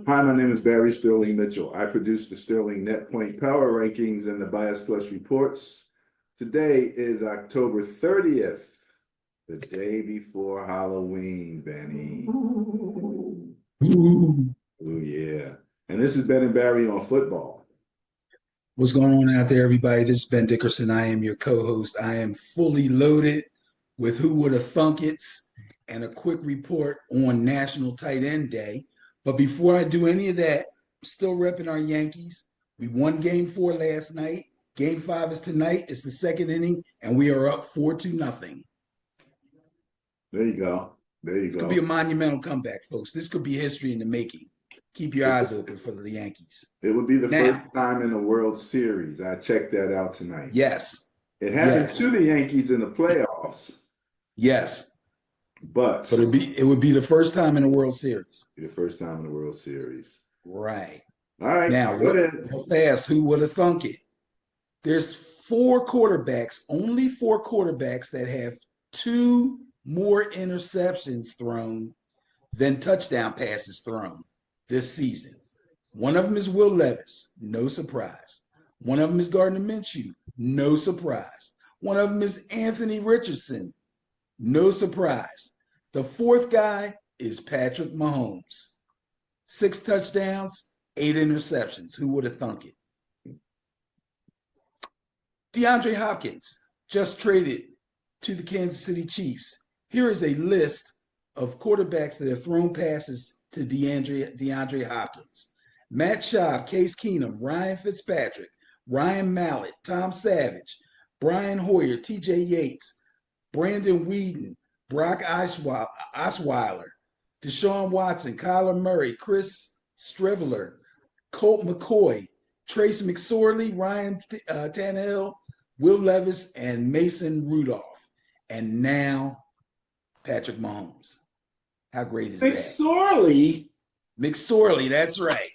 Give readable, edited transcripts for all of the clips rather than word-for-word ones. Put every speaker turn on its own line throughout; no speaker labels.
Hi, my name is Barry Sterling Mitchell. I produce the Sterling Net Point Power Rankings and the Bias Plus reports. Today is October 30th, the day before Halloween, Benny. Oh, yeah. And this is Ben and Barry on football.
What's going on out there, everybody? This is Ben Dickerson. I am your co-host. I am fully loaded with Who Would Have Thunk It's and a quick report on National Tight End Day. But before I do any of that, I'm still repping our Yankees. We won Game 4 last night. Game 5 is tonight. It's the second inning, and we are up 4-0.
There you go. There you
This
go.
could be a monumental comeback, folks. This could be history in the making. Keep your eyes open for the Yankees.
It would be the
Now,
first time in the World Series. I checked that out tonight.
yes,
It happened
yes,
to the Yankees in the playoffs,
yes.
but
But it would be the first time in the World Series.
the first time in the World Series.
Right.
All right,
Now,
go ahead.
real fast, who would have thunk it? There's only four quarterbacks that have two more interceptions thrown than touchdown passes thrown this season. One of them is Will Levis, no surprise. One of them is Gardner Minshew, no surprise. One of them is Anthony Richardson, no surprise. The fourth guy is Patrick Mahomes. 6 touchdowns, 8 interceptions. Who would have thunk it? DeAndre Hopkins just traded to the Kansas City Chiefs. Here is a list of quarterbacks that have thrown passes to DeAndre Hopkins. Matt Schaub, Case Keenum, Ryan Fitzpatrick, Ryan Mallett, Tom Savage, Brian Hoyer, TJ Yates, Brandon Weeden, Brock Osweiler, Deshaun Watson, Kyler Murray, Chris Streveler, Colt McCoy, Trace McSorley, Ryan Tannehill, Will Levis, and Mason Rudolph. And now Patrick Mahomes. How great is that? McSorley, that's right.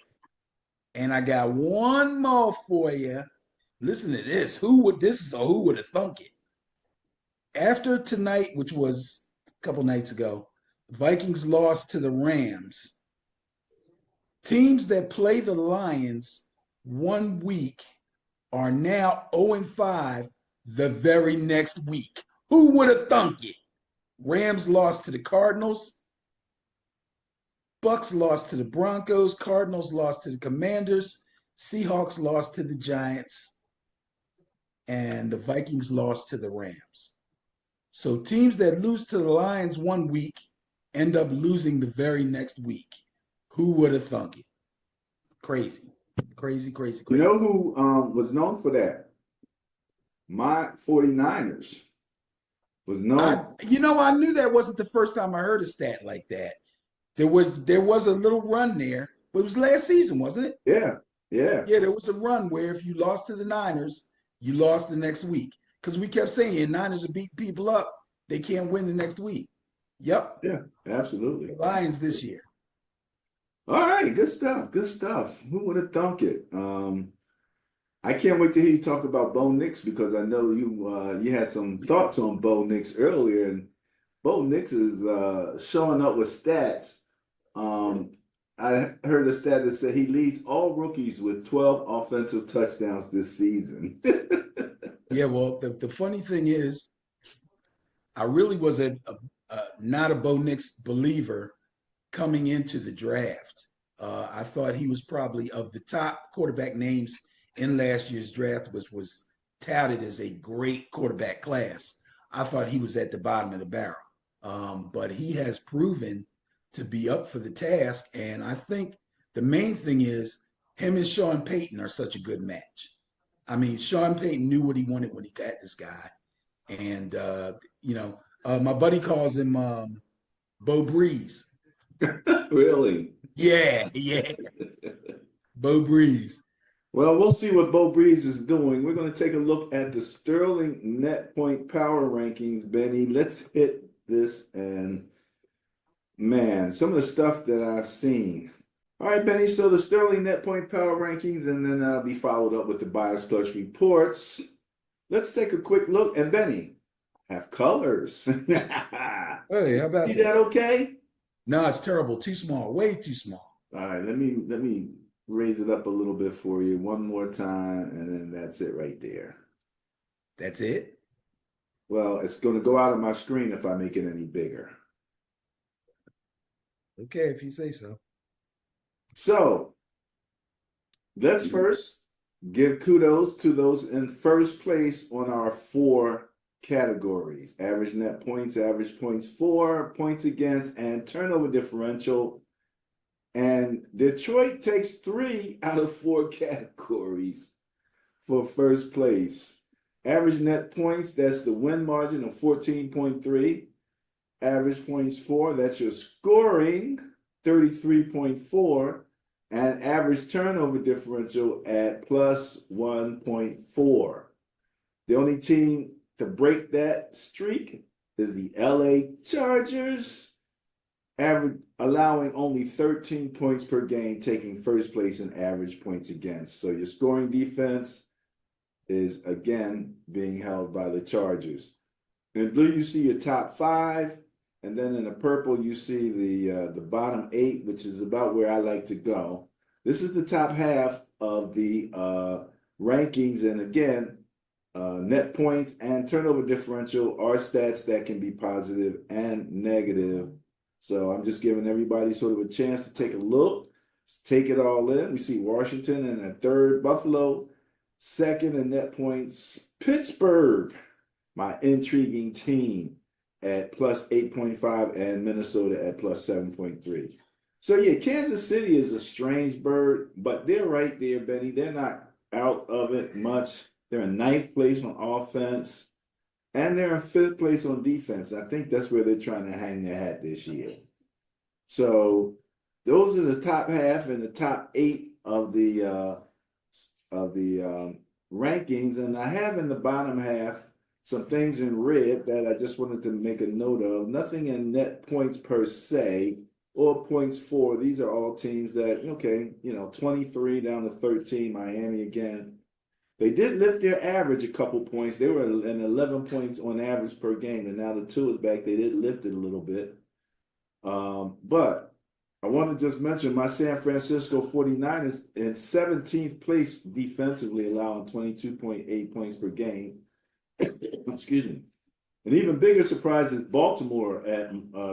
And I got one more for you. Listen to this. Who would have thunk it? After tonight, which was a couple nights ago, Vikings lost to the Rams. Teams that play the Lions 1 week are now 0-5 the very next week. Who would have thunk it? Rams lost to the Cardinals. Bucks lost to the Broncos. Cardinals lost to the Commanders. Seahawks lost to the Giants. And the Vikings lost to the Rams. So teams that lose to the Lions 1 week end up losing the very next week. Who would have thunk it? Crazy. Crazy.
You know who was known for that? My 49ers was known.
I knew that wasn't the first time I heard a stat like that. There was a little run there, but it was last season, wasn't it?
Yeah.
There was a run where if you lost to the Niners, you lost the next week. Because we kept saying Niners will beat people up. They can't win the next week. Yep.
Yeah, absolutely.
The Lions this year.
All right, good stuff. Good stuff. Who would have thunk it? I can't wait to hear you talk about Bo Nix because I know you had some thoughts on Bo Nix earlier, and Bo Nix is showing up with stats. I heard a stat that said he leads all rookies with 12 offensive touchdowns this season.
Yeah, well, the funny thing is, I really was not a Bo Nix believer coming into the draft. I thought he was probably of the top quarterback names in last year's draft, which was touted as a great quarterback class. I thought he was at the bottom of the barrel. But he has proven to be up for the task. And I think the main thing is him and Sean Payton are such a good match. I mean, Sean Payton knew what he wanted when he got this guy. And, my buddy calls him Bo Breeze.
Really?
Yeah. Bo Breeze.
Well, we'll see what Bo Breeze is doing. We're going to take a look at the Sterling Net Point Power Rankings, Benny. Let's hit this and, man, some of the stuff that I've seen. All right, Benny, so the Sterling Net Point Power Rankings, and then I'll be followed up with the Bias Plus reports. Let's take a quick look. And, Benny, have colors.
Hey, how about
See
that?
that okay?
No, it's terrible. Too small. Way too small.
All right, let me raise it up a little bit for you one more time, and then that's it right there.
That's it.
Well, it's going to go out of my screen if I make it any bigger.
Okay, if you say so.
So let's first give kudos to those in first place on our four categories: average net points, average points for, points against, and turnover differential. And Detroit takes 3 out of 4 categories for first place. Average net points, that's the win margin of 14.3. Average points for, that's your scoring, 33.4. And average turnover differential at plus 1.4. The only team to break that streak is the LA Chargers, allowing only 13 points per game, taking first place in average points against. So your scoring defense is again being held by the Chargers. In blue, you see your top 5, and then in the purple, you see the bottom 8, which is about where I like to go. This is the top half of the rankings, and again, net points and turnover differential are stats that can be positive and negative. So I'm just giving everybody sort of a chance to take a look, take it all in. We see Washington in at 3rd, Buffalo 2nd in net points, Pittsburgh, my intriguing team, at plus 8.5, and Minnesota at plus 7.3. So yeah, Kansas City is a strange bird, but they're right there, Benny. They're not out of it much. They're in 9th place on offense, and they're in 5th place on defense. I think that's where they're trying to hang their hat this year. So those are the top half and the top 8 of the rankings. And I have in the bottom half some things in red that I just wanted to make a note of. Nothing in net points per se or points for. These are all teams that, okay, 23 down to 13, Miami again. They did lift their average a couple points. They were in 11 points on average per game, and now the 2 is back. They did lift it a little bit. But I want to just mention my San Francisco 49ers in 17th place defensively, allowing 22.8 points per game. Excuse me. An even bigger surprise is Baltimore at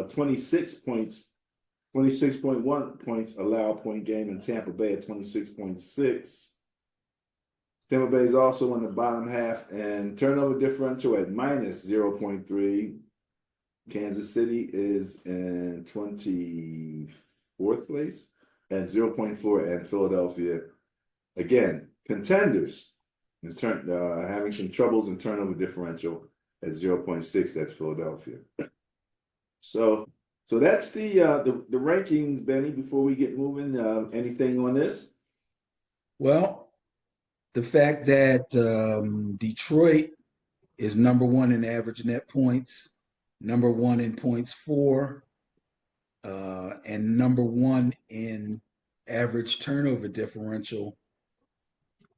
26 points, 26.1 points allowed point game, and Tampa Bay at 26.6. Tampa Bay is also in the bottom half, and turnover differential at minus 0.3. Kansas City is in 24th place at 0.4, and Philadelphia, again, contenders, having some troubles in turnover differential at 0.6. That's Philadelphia. So that's the rankings, Benny. Before we get moving, anything on this?
Well, the fact that Detroit is number 1 in average net points, number 1 in points for, and number 1 in average turnover differential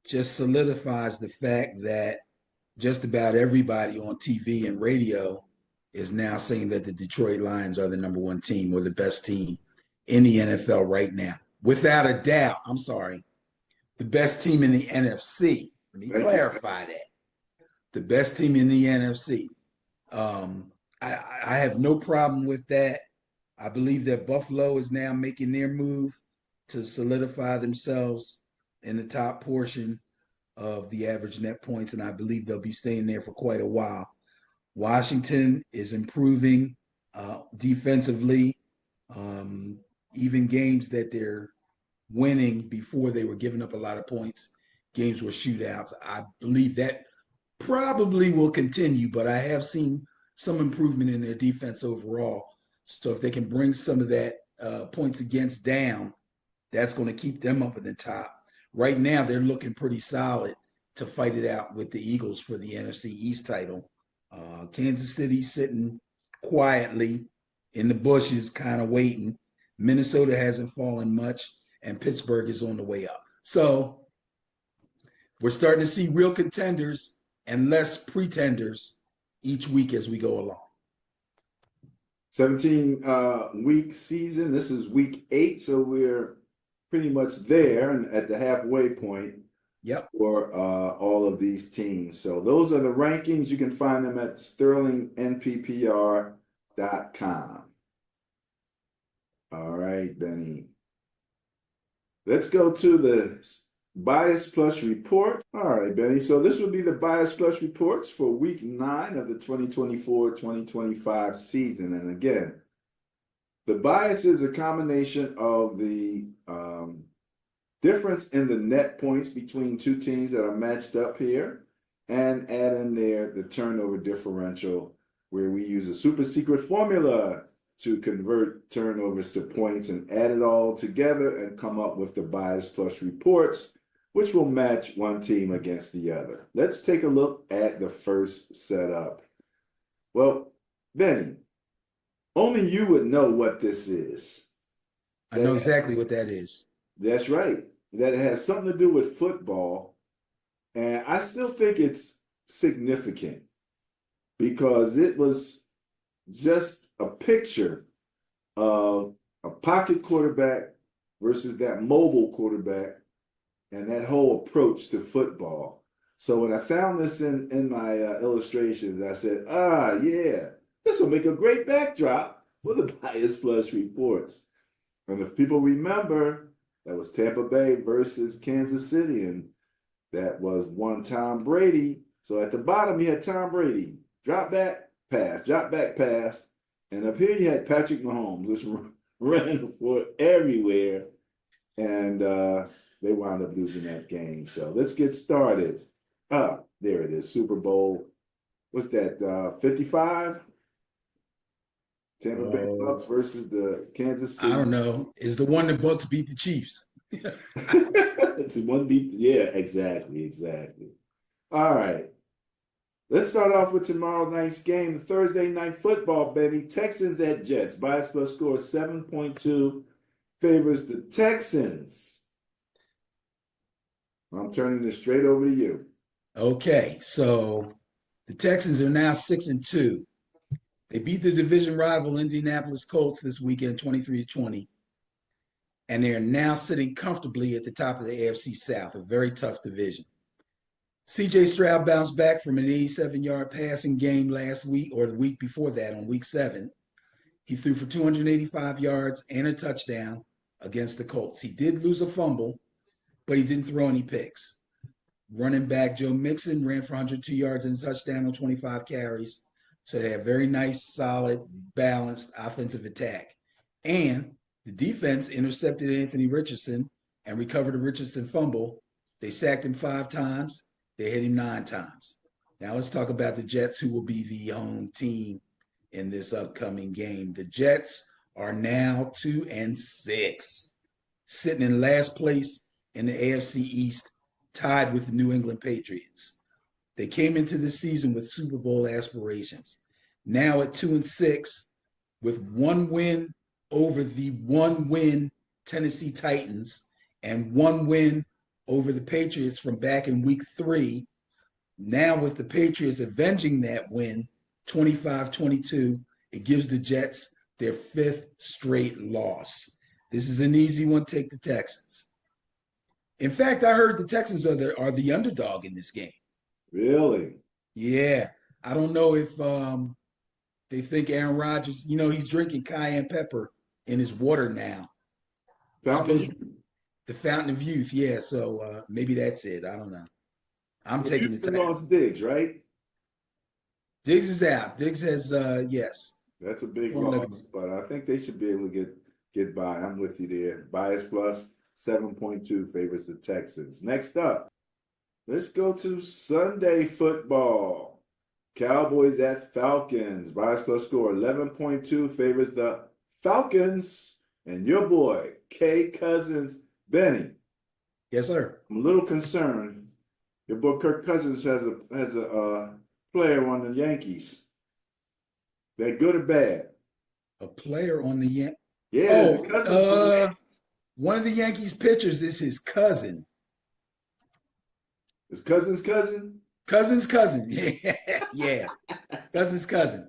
just solidifies the fact that just about everybody on TV and radio is now saying that the Detroit Lions are the number 1 team or the best team in the NFL right now. Without a doubt, I'm sorry, the best team in the NFC. Let me clarify that. The best team in the NFC. I have no problem with that. I believe that Buffalo is now making their move to solidify themselves in the top portion of the average net points, and I believe they'll be staying there for quite a while. Washington is improving defensively. Even games that they're winning before they were giving up a lot of points, games were shootouts. I believe that probably will continue, but I have seen some improvement in their defense overall. So if they can bring some of that points against down, that's going to keep them up at the top. Right now, they're looking pretty solid to fight it out with the Eagles for the NFC East title. Kansas City sitting quietly in the bushes, kind of waiting. Minnesota hasn't fallen much, and Pittsburgh is on the way up. So we're starting to see real contenders and less pretenders each week as we go along.
17 week season. This is week 8, so we're pretty much there and at the halfway point
Yep.
for all of these teams. So those are the rankings. You can find them at sterlingnppr.com. All right, Benny. Let's go to the Bias Plus report. All right, Benny. So this will be the Bias Plus reports for week 9 of the 2024-2025 season. And again, the bias is a combination of the difference in the net points between two teams that are matched up here, and add in there the turnover differential, where we use a super secret formula to convert turnovers to points and add it all together and come up with the Bias Plus reports, which will match one team against the other. Let's take a look at the first setup. Well, Benny, only you would know what this is.
I know exactly what that is.
That's right. That has something to do with football. And I still think it's significant because it was just a picture of a pocket quarterback versus that mobile quarterback and that whole approach to football. So when I found this in my illustrations, I said, yeah, this will make a great backdrop for the Bias Plus reports. And if people remember, that was Tampa Bay versus Kansas City, and that was one Tom Brady. So at the bottom, you had Tom Brady, drop back, pass, drop back, pass. And up here, you had Patrick Mahomes, which ran the floor everywhere. And they wound up losing that game. So let's get started. There it is, Super Bowl. What's that, 55? Tampa Bay Bucks versus the Kansas City.
I don't know. Is the one the Bucks beat the Chiefs?
The one beat, yeah, exactly. All right. Let's start off with tomorrow night's game, Thursday night football, baby. Texans at Jets. Bias Plus score 7.2 favors the Texans. I'm turning this straight over to you.
Okay, so the Texans are now 6-2. They beat the division rival Indianapolis Colts this weekend, 23-20. And they are now sitting comfortably at the top of the AFC South, a very tough division. CJ Stroud bounced back from an 87-yard passing game last week, or the week before that, on week 7. He threw for 285 yards and a touchdown against the Colts. He did lose a fumble, but he didn't throw any picks. Running back Joe Mixon ran for 102 yards and a touchdown on 25 carries. So they have very nice, solid, balanced offensive attack. And the defense intercepted Anthony Richardson and recovered a Richardson fumble. They sacked him 5 times. They hit him 9 times. Now let's talk about the Jets, who will be the home team in this upcoming game. The Jets are now 2-6, sitting in last place in the AFC East, tied with the New England Patriots. They came into the season with Super Bowl aspirations. Now at 2-6, with one win over the 1-win Tennessee Titans and 1 win over the Patriots from back in week 3. Now with the Patriots avenging that win, 25-22, it gives the Jets their 5th straight loss. This is an easy one. Take the Texans. In fact, I heard the Texans are the underdog in this game.
Really?
Yeah. I don't know if they think Aaron Rodgers, he's drinking cayenne pepper in his water now. The fountain of youth, yeah. So maybe that's it. I don't know. I'm taking the Texans.
Lost Diggs, right?
Diggs is out. Diggs has, yes.
That's a big loss, but I think they should be able to get by. I'm with you there. Bias Plus 7.2 favors the Texans. Next up, let's go to Sunday football. Cowboys at Falcons. Bias Plus score 11.2 favors the Falcons. And your boy, K. Cousins. Benny.
Yes, sir.
I'm a little concerned. Your boy Kirk Cousins has a player on the Yankees. They're good or bad?
A player on the Yankees?
Yeah.
One of the Yankees pitchers is his cousin.
His cousin's cousin?
Cousin's cousin. Yeah. Cousin's cousin.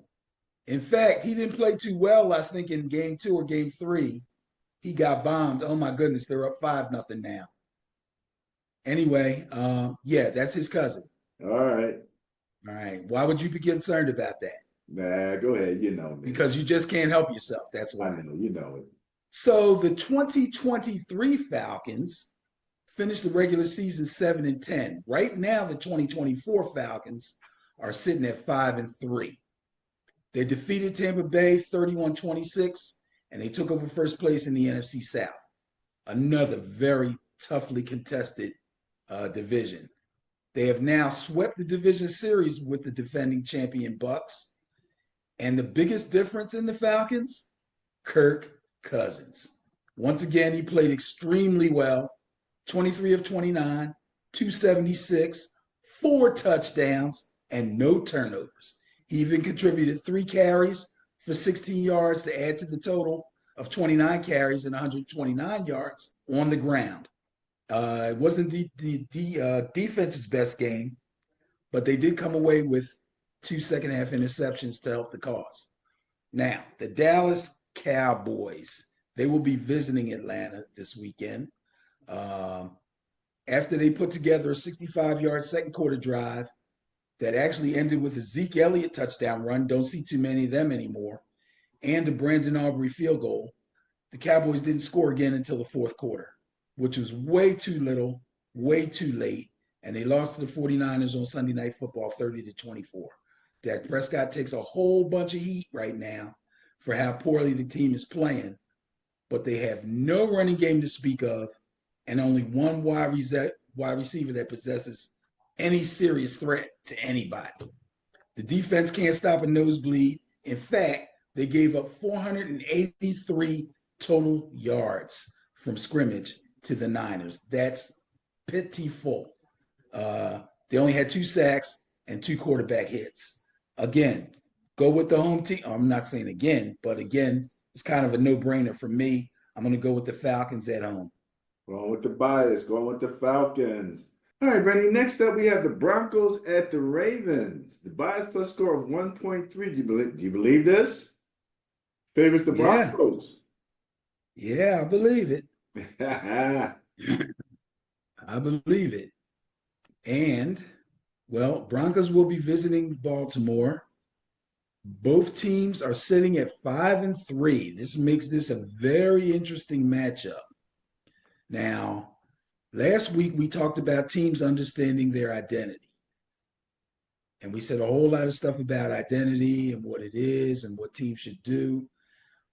In fact, he didn't play too well, I think, in game 2 or game 3. He got bombed. Oh my goodness, they're up 5-0 now. Anyway, yeah, that's his cousin.
All right.
All right. Why would you be concerned about that?
Nah, go ahead. You know me.
Because you just can't help yourself. That's
I
why.
know, you know it.
So the 2023 Falcons finished the regular season 7-10. Right now, the 2024 Falcons are sitting at 5-3. They defeated Tampa Bay 31-26, and they took over first place in the NFC South. Another very toughly contested division. They have now swept the division series with the defending champion Bucks. And the biggest difference in the Falcons, Kirk Cousins. Once again, he played extremely well. 23 of 29, 276, 4 touchdowns, and no turnovers. He even contributed 3 carries for 16 yards to add to the total of 29 carries and 129 yards on the ground. It wasn't the defense's best game, but they did come away with 2 second-half interceptions to help the cause. Now, the Dallas Cowboys, they will be visiting Atlanta this weekend. After they put together a 65-yard second quarter drive that actually ended with a Zeke Elliott touchdown run, don't see too many of them anymore, and a Brandon Aubrey field goal, the Cowboys didn't score again until the fourth quarter, which was way too little, way too late, and they lost to the 49ers on Sunday Night Football 30-24. Dak Prescott takes a whole bunch of heat right now for how poorly the team is playing, but they have no running game to speak of and only one wide receiver that possesses any serious threat to anybody. The defense can't stop a nosebleed. In fact, they gave up 483 total yards from scrimmage to the Niners. That's pitiful. They only had 2 sacks and 2 quarterback hits. Again, go with the home team. I'm not saying again, but again, it's kind of a no-brainer for me. I'm going to go with the Falcons at home.
Going with the bias, going with the Falcons. All right, Brenny. Next up, we have the Broncos at the Ravens. The bias plus score of 1.3. Do you believe this? Favors the Broncos.
Yeah, I believe it. I believe it. And, well, Broncos will be visiting Baltimore. Both teams are sitting at 5-3. This makes this a very interesting matchup. Now, last week we talked about teams understanding their identity. And we said a whole lot of stuff about identity and what it is and what teams should do.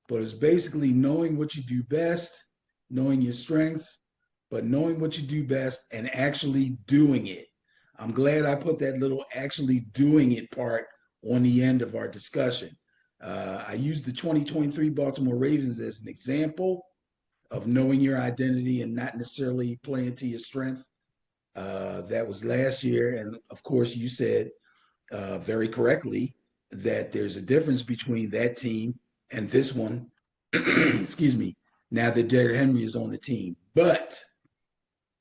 But it's basically knowing what you do best, knowing your strengths, but knowing what you do best and actually doing it. I'm glad I put that little actually doing it part on the end of our discussion. I used the 2023 Baltimore Ravens as an example of knowing your identity and not necessarily playing to your strength. That was last year. And of course, you said very correctly that there's a difference between that team and this one, excuse me, now that Derrick Henry is on the team. But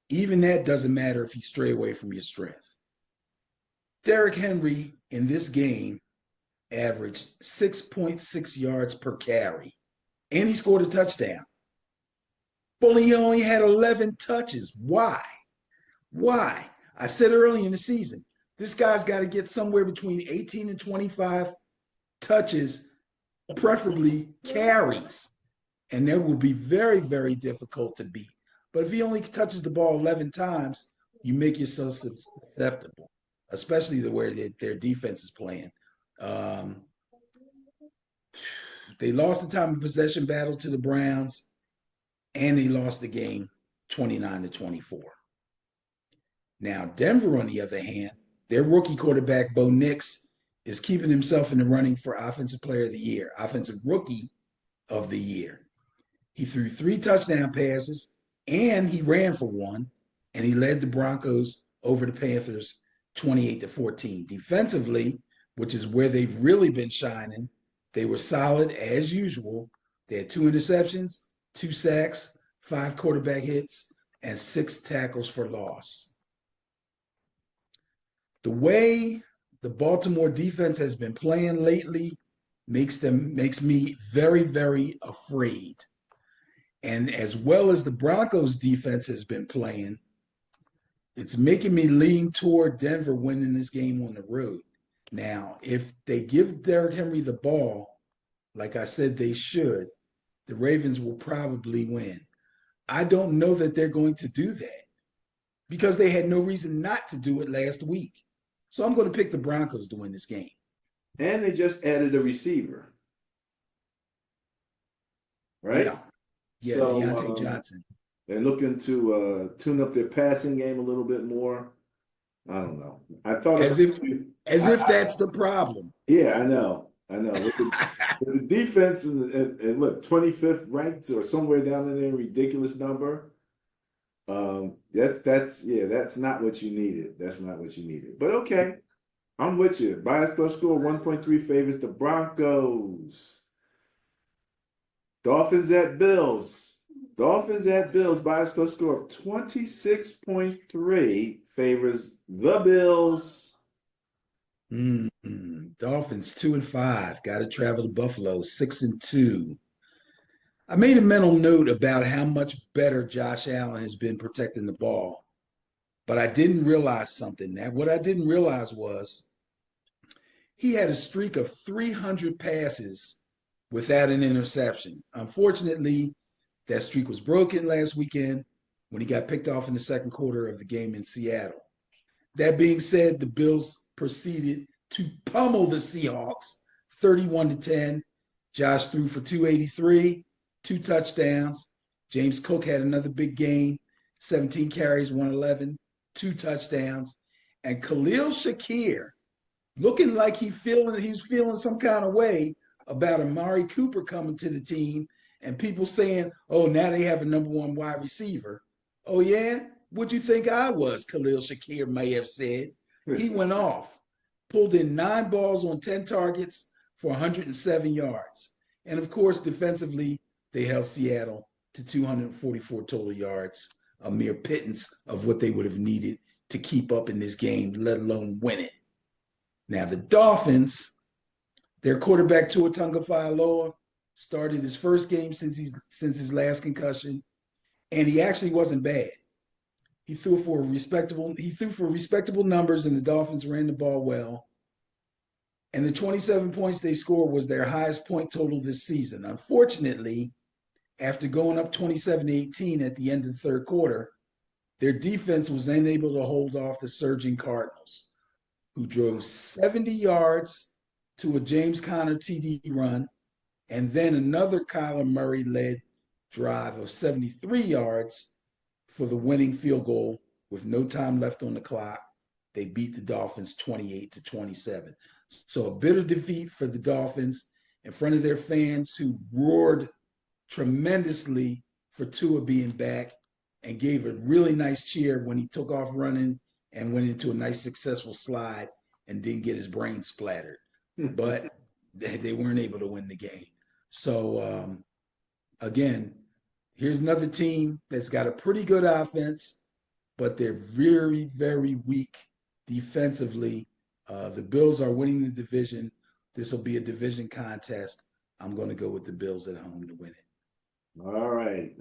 even that doesn't matter if you stray away from your strength. Derrick Henry in this game averaged 6.6 yards per carry, and he scored a touchdown. But he only had 11 touches. Why? Why? I said early in the season, this guy's got to get somewhere between 18 and 25 touches, preferably carries. And that will be very, very difficult to beat. But if he only touches the ball 11 times, you make yourself susceptible, especially the way their defense is playing. They lost the time of possession battle to the Browns, and they lost the game 29-24. Now, Denver, on the other hand, their rookie quarterback, Bo Nix, is keeping himself in the running for Offensive Player of the Year, Offensive Rookie of the Year. He threw 3 touchdown passes, and he ran for 1, and he led the Broncos over the Panthers 28-14. Defensively, which is where they've really been shining, they were solid as usual. They had 2 interceptions, 2 sacks, 5 quarterback hits, and 6 tackles for loss. The way the Baltimore defense has been playing lately makes me very, very afraid. And as well as the Broncos defense has been playing, it's making me lean toward Denver winning this game on the road. Now, if they give Derrick Henry the ball, like I said they should, the Ravens will probably win. I don't know that they're going to do that because they had no reason not to do it last week. So I'm going to pick the Broncos to win this game.
And they just added a receiver, right?
Yeah. Yeah,
So
Deontay Johnson.
they're looking to tune up their passing game a little bit more. I don't know. I thought
As if that's the problem.
yeah, I know. With the defense and what 25th ranked or somewhere down in there, ridiculous number. That's not what you needed. That's not what you needed. But okay, I'm with you. Bias plus score 1.3 favors the Broncos. Dolphins at Bills. Dolphins at Bills. Bias plus score of 26.3 favors the Bills.
Dolphins 2-5. Got to travel to Buffalo 6-2. I made a mental note about how much better Josh Allen has been protecting the ball, but I didn't realize something. Now, what I didn't realize was he had a streak of 300 passes without an interception. Unfortunately, that streak was broken last weekend when he got picked off in the second quarter of the game in Seattle. That being said, the Bills proceeded to pummel the Seahawks 31-10. Josh threw for 283, 2 touchdowns. James Cook had another big game, 17 carries, 111, 2 touchdowns. And Khalil Shakir, looking like he's feeling some kind of way about Amari Cooper coming to the team and people saying, oh, now they have a number 1 wide receiver. Oh, yeah? What'd you think I was? Khalil Shakir may have said. He went off, pulled in 9 balls on 10 targets for 107 yards. And of course, defensively, they held Seattle to 244 total yards, a mere pittance of what they would have needed to keep up in this game, let alone win it. Now, the Dolphins, their quarterback Tua Tagovailoa started his first game since his last concussion, and he actually wasn't bad. He threw for respectable numbers, and the Dolphins ran the ball well. And the 27 points they scored was their highest point total this season. Unfortunately, after going up 27-18 at the end of the third quarter, their defense was unable to hold off the surging Cardinals, who drove 70 yards to a James Conner TD run, and then another Kyler Murray-led drive of 73 yards for the winning field goal with no time left on the clock. They beat the Dolphins 28-27. So a bitter defeat for the Dolphins in front of their fans who roared tremendously for Tua being back and gave a really nice cheer when he took off running and went into a nice successful slide and didn't get his brain splattered. But they weren't able to win the game. So again, here's another team that's got a pretty good offense, but they're very, very weak defensively. The Bills are winning the division. This will be a division contest. I'm going to go with the Bills at home to win it.
All right.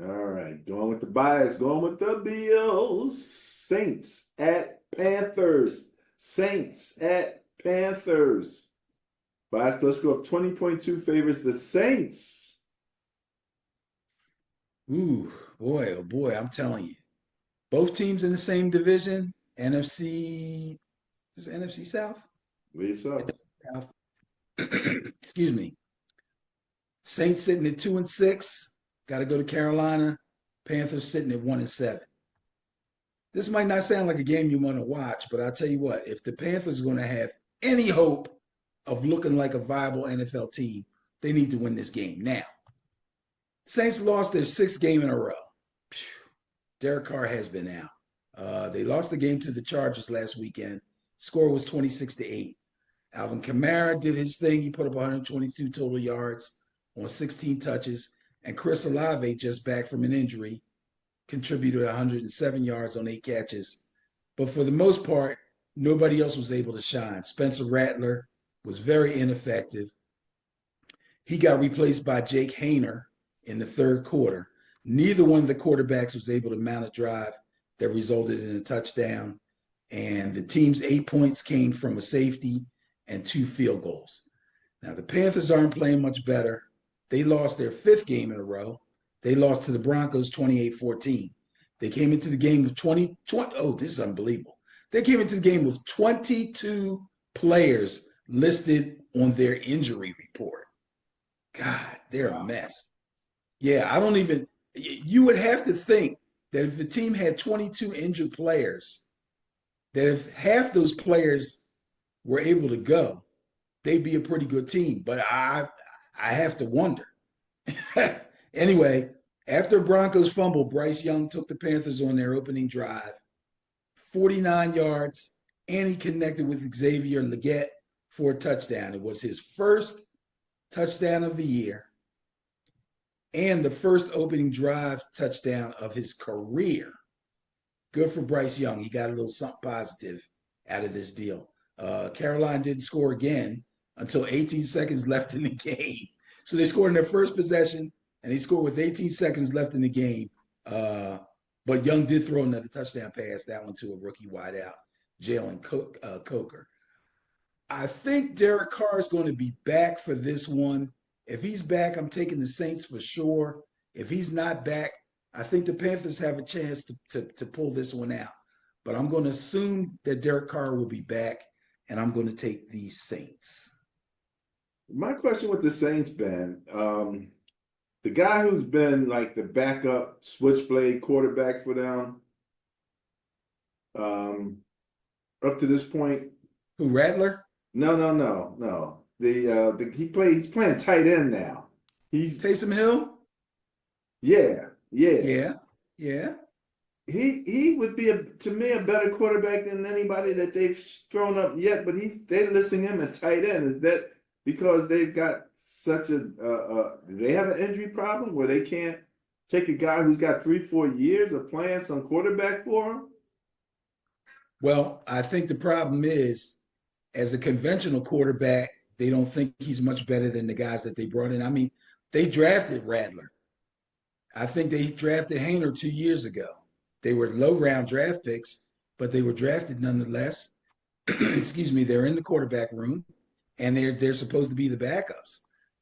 Going with the bias, going with the Bills. Saints at Panthers. Bias plus score of 20.2 favors the Saints.
Ooh, boy, oh boy, I'm telling you. Both teams in the same division, NFC South?
I believe so.
South. Excuse me. Saints sitting at 2-6. Got to go to Carolina. Panthers sitting at 1-7. This might not sound like a game you want to watch, but I'll tell you what, if the Panthers are going to have any hope of looking like a viable NFL team, they need to win this game. Now, Saints lost their 6th game in a row. Derek Carr has been out. They lost the game to the Chargers last weekend. Score was 26-8. Alvin Kamara did his thing. He put up 122 total yards on 16 touches. And Chris Olave, just back from an injury, contributed 107 yards on 8 catches. But for the most part, nobody else was able to shine. Spencer Rattler was very ineffective. He got replaced by Jake Haener in the third quarter. Neither one of the quarterbacks was able to mount a drive that resulted in a touchdown. And the team's 8 points came from a safety and 2 field goals. Now, the Panthers aren't playing much better. They lost their 5th game in a row. They lost to the Broncos 28-14. They came into the game with 20. Oh, this is unbelievable. They came into the game with 22 players listed on their injury report. God, they're a mess. Yeah, I don't even, you would have to think that if the team had 22 injured players, that if half those players were able to go, they'd be a pretty good team. But I have to wonder. Anyway, after Broncos fumble, Bryce Young took the Panthers on their opening drive, 49 yards, and he connected with Xavier Legette for a touchdown. It was his first touchdown of the year and the first opening drive touchdown of his career. Good for Bryce Young. He got a little something positive out of this deal. Carolina didn't score again until 18 seconds left in the game. So they scored in their first possession, and they scored with 18 seconds left in the game. But Young did throw another touchdown pass, that one to a rookie wideout, Jalen Coker. I think Derek Carr is going to be back for this one. If he's back, I'm taking the Saints for sure. If he's not back, I think the Panthers have a chance to pull this one out. But I'm going to assume that Derek Carr will be back, and I'm going to take the Saints.
My question with the Saints, Ben, the guy who's been like the backup switchblade quarterback for them, up to this point.
Who, Rattler?
No. He's playing tight end now. He's
Taysom Hill?
Yeah. He would be to me a better quarterback than anybody that they've thrown up yet. But they're listing him at tight end. Is that because they've got such a do they have an injury problem where they can't take a guy who's got 3-4 years of playing some quarterback for him?
Well, I think the problem is, as a conventional quarterback, they don't think he's much better than the guys that they brought in. I mean, they drafted Rattler. I think they drafted Haener 2 years ago. They were low-round draft picks, but they were drafted nonetheless. Excuse me, they're in the quarterback room, and they're supposed to be the backups.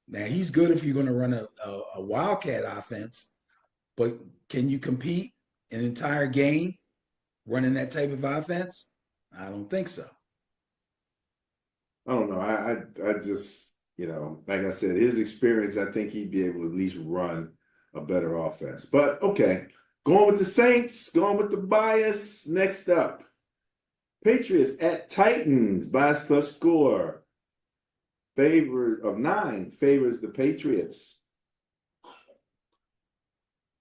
Now, he's good if you're going to run a wildcat offense, but can you compete an entire game running that type of offense? I don't think so.
I don't know. I just, like I said, his experience, I think he'd be able to at least run a better offense. But okay, going with the Saints, going with the bias. Next up, Patriots at Titans. Bias plus score. Favor of 9 favors the Patriots.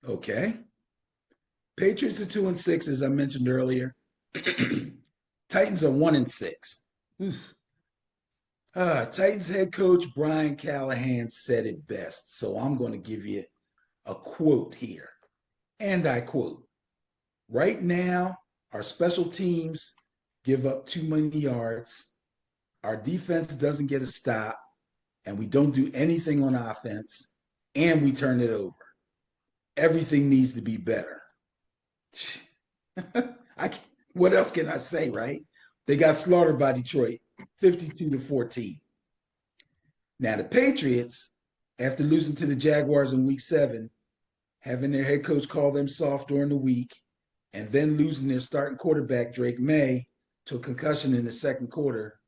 Okay. Patriots are 2-6, as I mentioned earlier. Titans are 1-6. Titans head coach Brian Callahan said it best, so I'm going to give you a quote here. And I quote, "Right now, our special teams give up too many yards. Our defense doesn't get a stop, and we don't do anything on offense, and we turn it over. Everything needs to be better." What else can I say, right? They got slaughtered by Detroit, 52-14. Now, the Patriots, after losing to the Jaguars in week 7, having their head coach call them soft during the week, and then losing their starting quarterback, Drake May, to a concussion in the second quarter,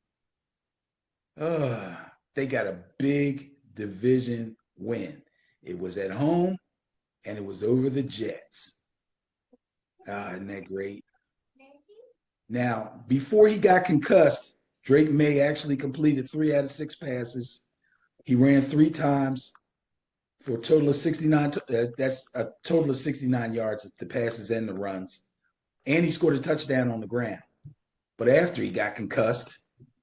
they got a big division win. It was at home, and it was over the Jets. Isn't that great? Now, before he got concussed, Drake May actually completed 3 out of 6 passes. He ran 3 times for a total of 69. That's a total of 69 yards, the passes and the runs. And he scored a touchdown on the ground. But after he got concussed,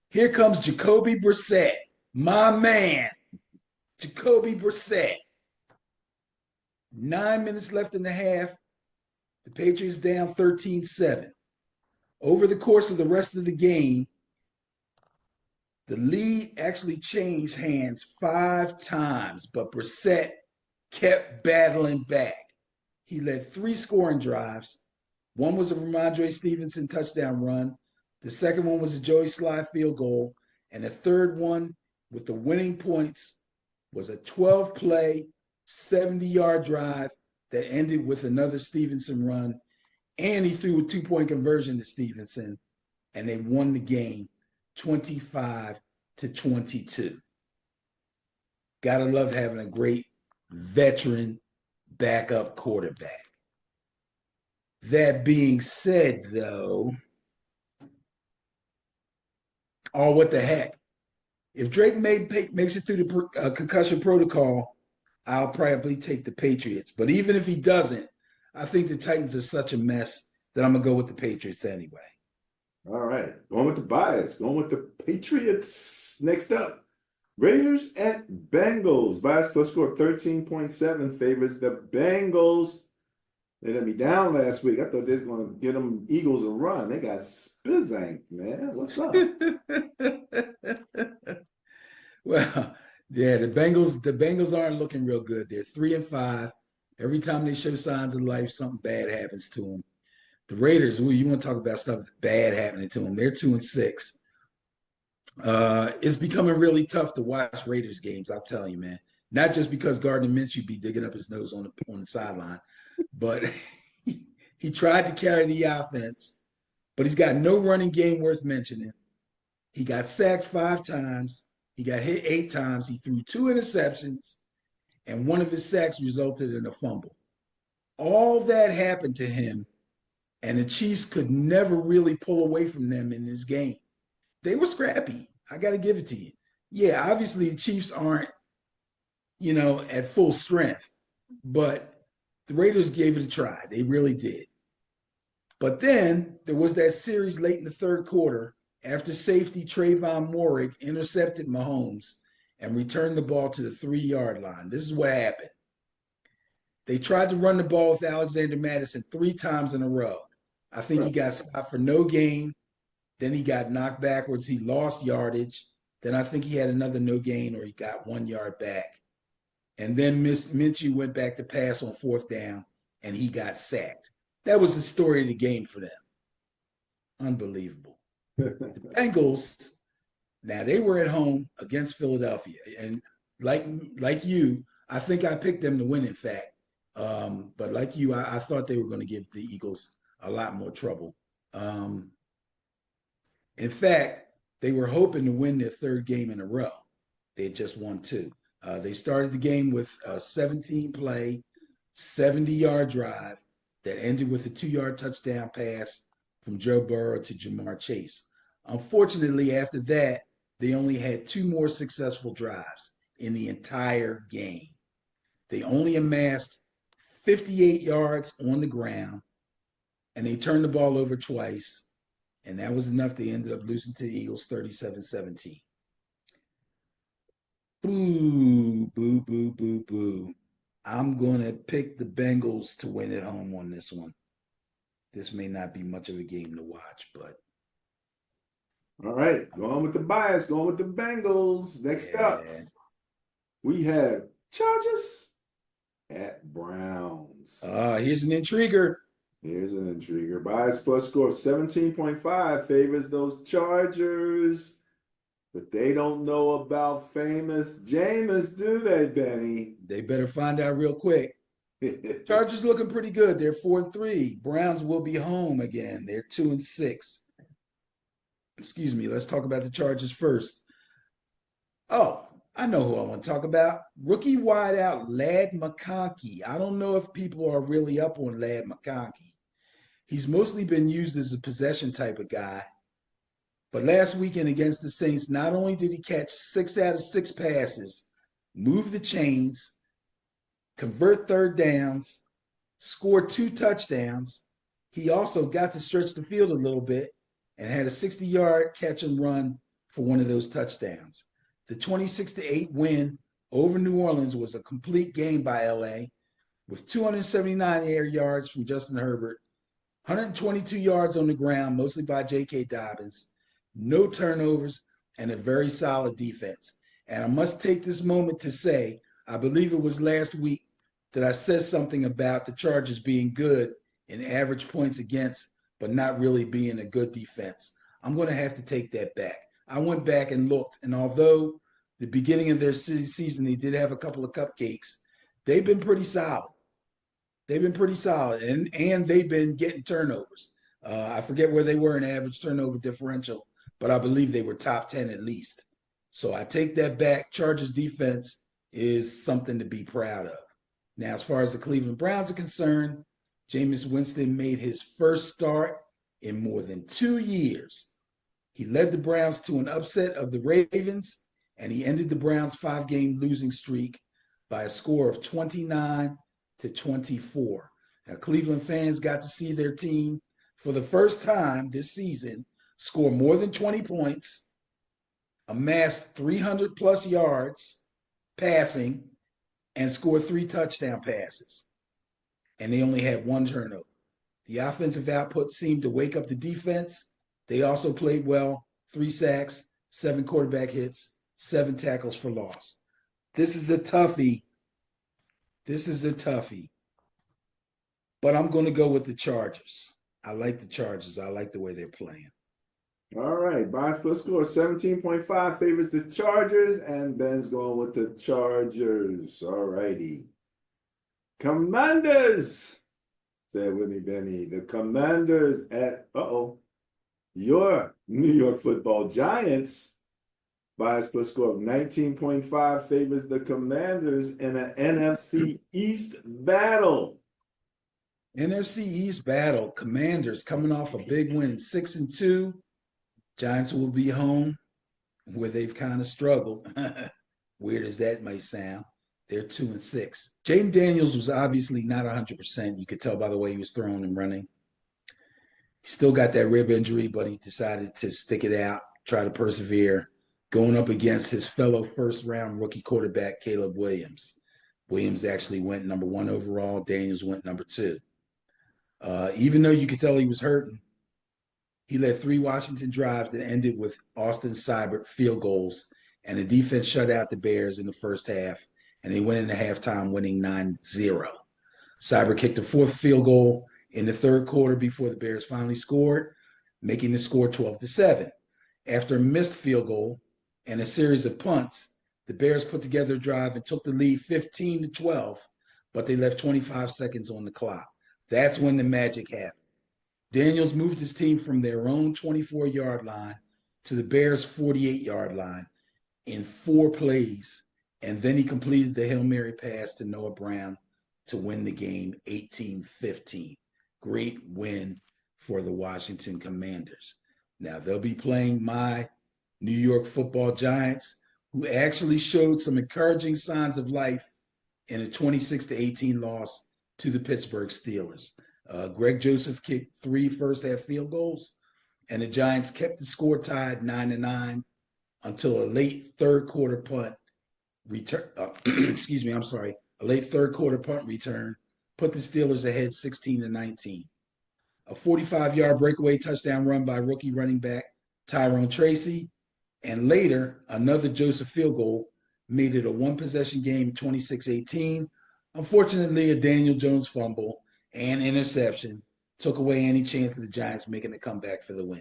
here comes Jacoby Brissett, my man. Jacoby Brissett. 9 minutes left in the half. The Patriots down 13-7. Over the course of the rest of the game, The lead actually changed hands 5 times, but Brissett kept battling back. He led 3 scoring drives. One was a Ramondre Stevenson touchdown run. The second one was a Joey Sly field goal. And the third one with the winning points was a 12-play, 70-yard drive that ended with another Stevenson run. And he threw a 2-point conversion to Stevenson, and they won the game 25-22. Gotta love having a great veteran backup quarterback. That being said, though, oh, what the heck? If Drake makes it through the concussion protocol, I'll probably take the Patriots. But even if he doesn't, I think the Titans are such a mess that I'm going to go with the Patriots anyway.
All right. Going with the bias. Going with the Patriots. Next up, Raiders at Bengals. Bias plus score 13.7 favors the Bengals. They let me down last week. I thought they was going to get them Eagles a run. They got spizzanked, man. What's up?
Well, yeah, the Bengals aren't looking real good. They're 3-5. Every time they show signs of life, something bad happens to them. The Raiders, well, you want to talk about stuff bad happening to them. They're 2-6. It's becoming really tough to watch Raiders games, I'll tell you, man. Not just because Gardner Minshew be digging up his nose on the sideline, but he tried to carry the offense, but he's got no running game worth mentioning. He got sacked 5 times. He got hit 8 times. He threw 2 interceptions, and one of his sacks resulted in a fumble. All that happened to him, and the Chiefs could never really pull away from them in this game. They were scrappy. I got to give it to you. Yeah, obviously the Chiefs aren't, at full strength, but the Raiders gave it a try. They really did. But then there was that series late in the third quarter after safety Trayvon Moehrig intercepted Mahomes and returned the ball to the 3-yard line. This is what happened. They tried to run the ball with Alexander Mattison 3 times in a row. I think he got stopped for no gain. Then he got knocked backwards. He lost yardage. Then I think he had another no gain, or he got 1 yard back. And then Minshew went back to pass on 4th down, and he got sacked. That was the story of the game for them. Unbelievable. The Bengals, now they were at home against Philadelphia. And like you, I think I picked them to win, in fact. But like you, I thought they were going to give the Eagles a lot more trouble. In fact, they were hoping to win their 3rd game in a row. They had just won 2. They started the game with a 17-play, 70-yard drive that ended with a 2-yard touchdown pass from Joe Burrow to Jamar Chase. Unfortunately, after that, they only had 2 more successful drives in the entire game. They only amassed 58 yards on the ground, and they turned the ball over twice, and that was enough. They ended up losing to the Eagles 37-17. Boo, boo, boo, boo, boo. I'm going to pick the Bengals to win at home on this one. This may not be much of a game to watch, but.
All right, going with the bias, going with the Bengals. Next up, we have Chargers at Browns.
Here's an intriguer.
Here's an intriguer. Bias plus score of 17.5 favors those Chargers. But they don't know about famous Jameis, do they, Benny?
They better find out real quick. Chargers looking pretty good. They're 4-3. Browns will be home again. They're 2-6. Excuse me. Let's talk about the Chargers first. Oh, I know who I want to talk about. Rookie wideout Ladd McConkey. I don't know if people are really up on Ladd McConkey. He's mostly been used as a possession type of guy. But last weekend against the Saints, not only did he catch 6 out of 6 passes, move the chains, convert 3rd downs, score 2 touchdowns, he also got to stretch the field a little bit and had a 60-yard catch and run for one of those touchdowns. The 26-8 win over New Orleans was a complete game by LA with 279 air yards from Justin Herbert, 122 yards on the ground, mostly by J.K. Dobbins, no turnovers, and a very solid defense. And I must take this moment to say, I believe it was last week that I said something about the Chargers being good in average points against, but not really being a good defense. I'm going to have to take that back. I went back and looked, and although the beginning of their season, they did have a couple of cupcakes, they've been pretty solid. They've been pretty solid, and they've been getting turnovers. I forget where they were in average turnover differential, but I believe they were top 10 at least. So I take that back. Chargers defense is something to be proud of. Now, as far as the Cleveland Browns are concerned, Jameis Winston made his first start in more than 2 years. He led the Browns to an upset of the Ravens, and he ended the Browns' 5-game losing streak by a score of 29-24. Now, Cleveland fans got to see their team for the first time this season score more than 20 points, amass 300 plus yards passing, and score 3 touchdown passes. And they only had 1 turnover. The offensive output seemed to wake up the defense. They also played well, 3 sacks, 7 quarterback hits, 7 tackles for loss. This is a toughie. But I'm going to go with the Chargers. I like the Chargers. I like the way they're playing.
All right. Bias plus score 17.5 favors the Chargers, and Ben's going with the Chargers. All righty. Commanders. Say it with me, Benny. The Commanders at, your New York Football Giants. Bias plus score of 19.5 favors the Commanders in an NFC East battle.
NFC East battle. Commanders coming off a big win, 6-2. Giants will be home where they've kind of struggled. Weird as that may sound. They're 2-6. Jaden Daniels was obviously not 100%. You could tell by the way he was throwing and running. He still got that rib injury, but he decided to stick it out, try to persevere, going up against his fellow first-round rookie quarterback, Caleb Williams. Williams actually went number 1 overall. Daniels went number 2. Even though you could tell he was hurting, he led 3 Washington drives that ended with Austin Seibert field goals, and the defense shut out the Bears in the first half, and they went into halftime winning 9-0. Seibert kicked the 4th field goal in the 3rd quarter before the Bears finally scored, making the score 12-7. After a missed field goal and a series of punts, the Bears put together a drive and took the lead 15-12, but they left 25 seconds on the clock. That's when the magic happened. Daniels moved his team from their own 24-yard line to the Bears' 48-yard line in 4 plays, and then he completed the Hail Mary pass to Noah Brown to win the game 18-15. Great win for the Washington Commanders. Now, they'll be playing my New York Football Giants, who actually showed some encouraging signs of life in a 26-18 loss to the Pittsburgh Steelers. Greg Joseph kicked 3 first-half field goals, and the Giants kept the score tied 9-9 until a late third-quarter punt return. A late third-quarter punt return put the Steelers ahead 16-19. A 45-yard breakaway touchdown run by rookie running back Tyrone Tracy, and later another Joseph field goal made it a 1-possession game, 26-18. Unfortunately, a Daniel Jones fumble and interception took away any chance of the Giants making a comeback for the win.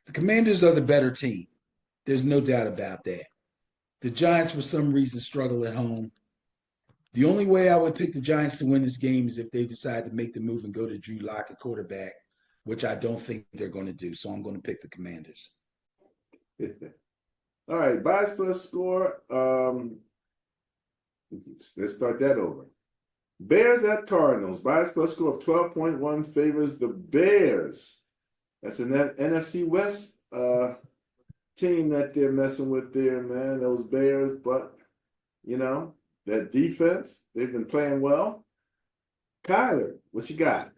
The Commanders are the better team. There's no doubt about that. The Giants, for some reason, struggle at home. The only way I would pick the Giants to win this game is if they decide to make the move and go to Drew Lock at quarterback, which I don't think they're going to do. So I'm going to pick the Commanders.
All right, bias plus score. Let's start that over. Bears at Cardinals. Bias plus score of 12.1 favors the Bears. That's an NFC West team that they're messing with there, man. Those Bears, but, that defense, they've been playing well. Kyler, what you got?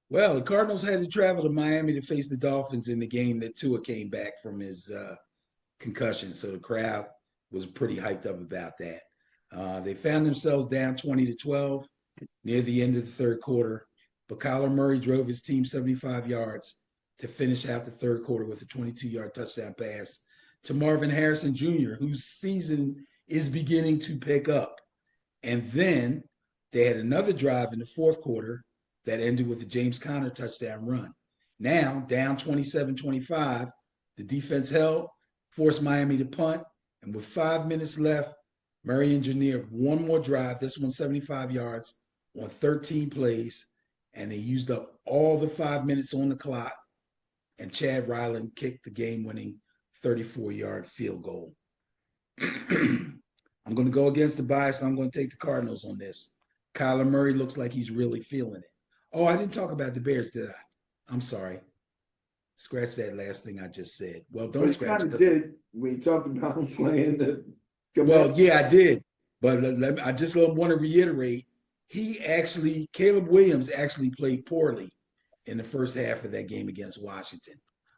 Well, the Cardinals had to travel to Miami to face the Dolphins in the game that Tua came back from his concussion. So the crowd was pretty hyped up about that. They found themselves down 20-12 near the end of the third quarter, but Kyler Murray drove his team 75 yards to finish out the third quarter with a 22-yard touchdown pass to Marvin Harrison Jr., whose season is beginning to pick up. And then they had another drive in the fourth quarter that ended with a James Conner touchdown run. Now, down 27-25, the defense held, forced Miami to punt, and with 5 minutes left, Murray engineered one more drive, this one 75 yards on 13 plays, and they used up all the 5 minutes on the clock, and Chad Ryland kicked the game-winning 34-yard field goal. I'm going to go against the bias, and I'm going to take the Cardinals on this. Kyler Murray looks like he's really feeling it. Oh, I didn't talk about the Bears, did I? I'm sorry. Scratch that last thing I just said. Well, don't
But you
scratch
kind
it.
of did when you talked about him playing the.
Well, yeah, I did. But I just want to reiterate, Caleb Williams actually played poorly in the first half of that game against Washington.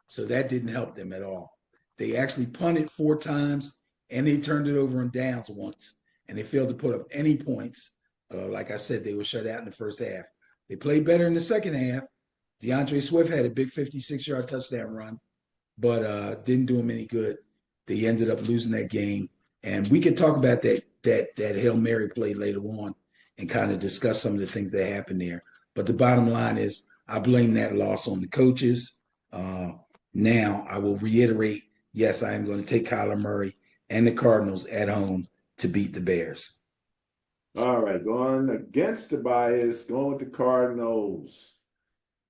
So that didn't help them at all. They actually punted 4 times, and they turned it over on downs once, and they failed to put up any points. Like I said, they were shut out in the first half. They played better in the second half. DeAndre Swift had a big 56-yard touchdown run, but didn't do them any good. They ended up losing that game. And we can talk about that Hail Mary play later on and kind of discuss some of the things that happened there. But the bottom line is I blame that loss on the coaches. Now I will reiterate, yes, I am going to take Kyler Murray and the Cardinals at home to beat the Bears.
All right, going against the bias, going with the Cardinals.